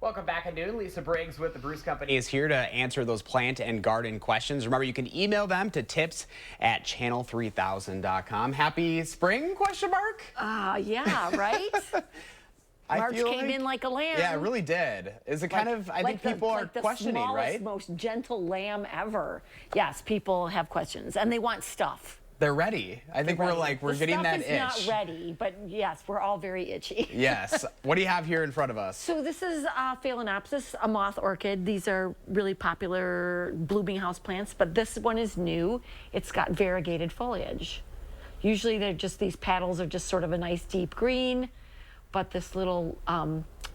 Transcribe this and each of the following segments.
Welcome back at noon. Lisa Briggs with the Bruce Company is here to answer those plant and garden questions. Remember, you can email them to tips@channel3000.com. Happy spring, question mark? Yeah, right? March came in like a lamb. Yeah, it really did. Is it kind of, I think people are questioning, right? The smallest, most gentle lamb ever. Yes, people have questions, and they want stuff. They're ready. I think we're getting that itch. The stuff is not ready, but yes, we're all very itchy. Yes. What do you have here in front of us? So this is Phalaenopsis, a moth orchid. These are really popular blooming house plants, but this one is new. It's got variegated foliage. Usually they're just, these petals are just sort of a nice deep green, but this little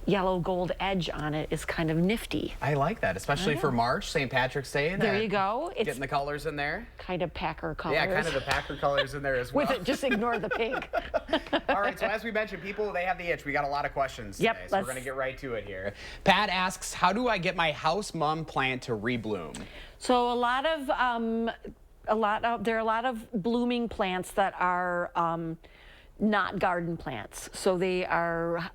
yellow gold edge on it is kind of nifty. I like that, especially for March, St. Patrick's Day. There you go. It's getting the colors in there. Kind of Packer colors. Yeah, kind of the Packer colors in there as well. With it, just ignore the pink. All right, so as we mentioned, people, they have the itch. We got a lot of questions today, so we're going to get right to it here. Pat asks, how do I get my house mum plant to rebloom? So there are a lot of blooming plants that are not garden plants. So they are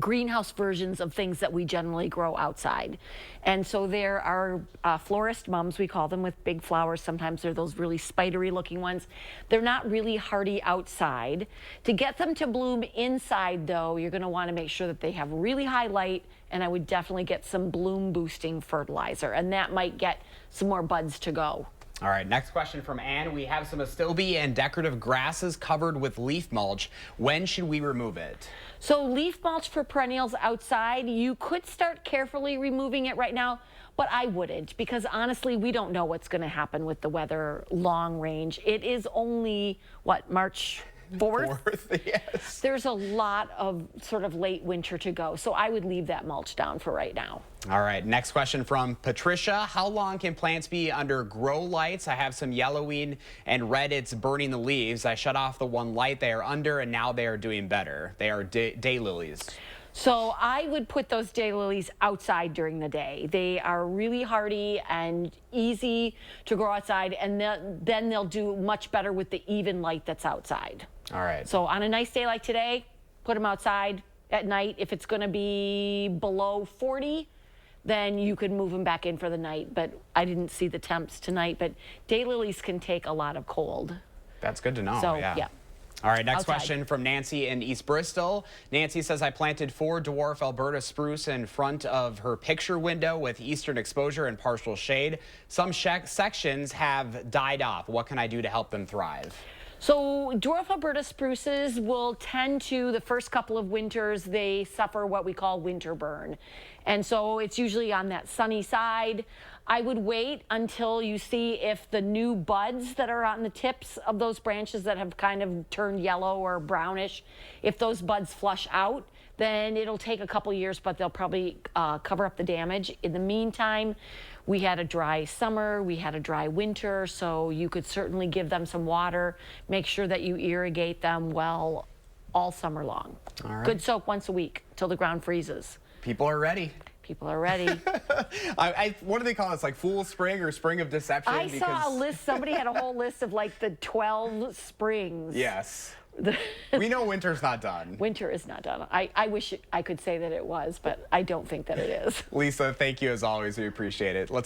greenhouse versions of things that we generally grow outside. And so there are florist mums, we call them, with big flowers. Sometimes they're those really spidery looking ones. They're not really hardy outside. To get them to bloom inside, though, you're gonna wanna make sure that they have really high light, and I would definitely get some bloom boosting fertilizer, and that might get some more buds to go. All right, next question from Ann. We have some astilbe and decorative grasses covered with leaf mulch. When should we remove it? So leaf mulch for perennials outside, you could start carefully removing it right now, but I wouldn't, because honestly, we don't know what's going to happen with the weather long range. It is only, what, March 4th? Yes. There's a lot of sort of late winter to go, so I would leave that mulch down for right now. All right, next question from Patricia. How long can plants be under grow lights? I have some yellowing and red, it's burning the leaves. I shut off the one light they are under, and now they are doing better. They are daylilies. So I would put those daylilies outside during the day. They are really hardy and easy to grow outside, and then they'll do much better with the even light that's outside. All right. So on a nice day like today, put them outside. At night, if it's going to be below 40, then you could move them back in for the night. But I didn't see the temps tonight, but daylilies can take a lot of cold. That's good to know. So, yeah. All right, next Outside. question from Nancy in East Bristol. Nancy says, I planted 4 dwarf Alberta spruce in front of her picture window with eastern exposure and partial shade. Some sections have died off. What can I do to help them thrive? So dwarf Alberta spruces will tend to, the first couple of winters, they suffer what we call winter burn. And so it's usually on that sunny side. I would wait until you see if the new buds that are on the tips of those branches that have kind of turned yellow or brownish, if those buds flush out, then it'll take a couple years, but they'll probably cover up the damage. In the meantime, we had a dry summer, we had a dry winter, so you could certainly give them some water. Make sure that you irrigate them well all summer long. All right. Good soak once a week till the ground freezes. People are ready. People are ready. What do they call this, like Fool Spring or Spring of Deception? I saw a list, somebody had a whole list of like the 12 springs. Yes. We know winter's not done. Winter is not done. I wish I could say that it was, but I don't think that it is. Lisa, thank you as always. We appreciate it.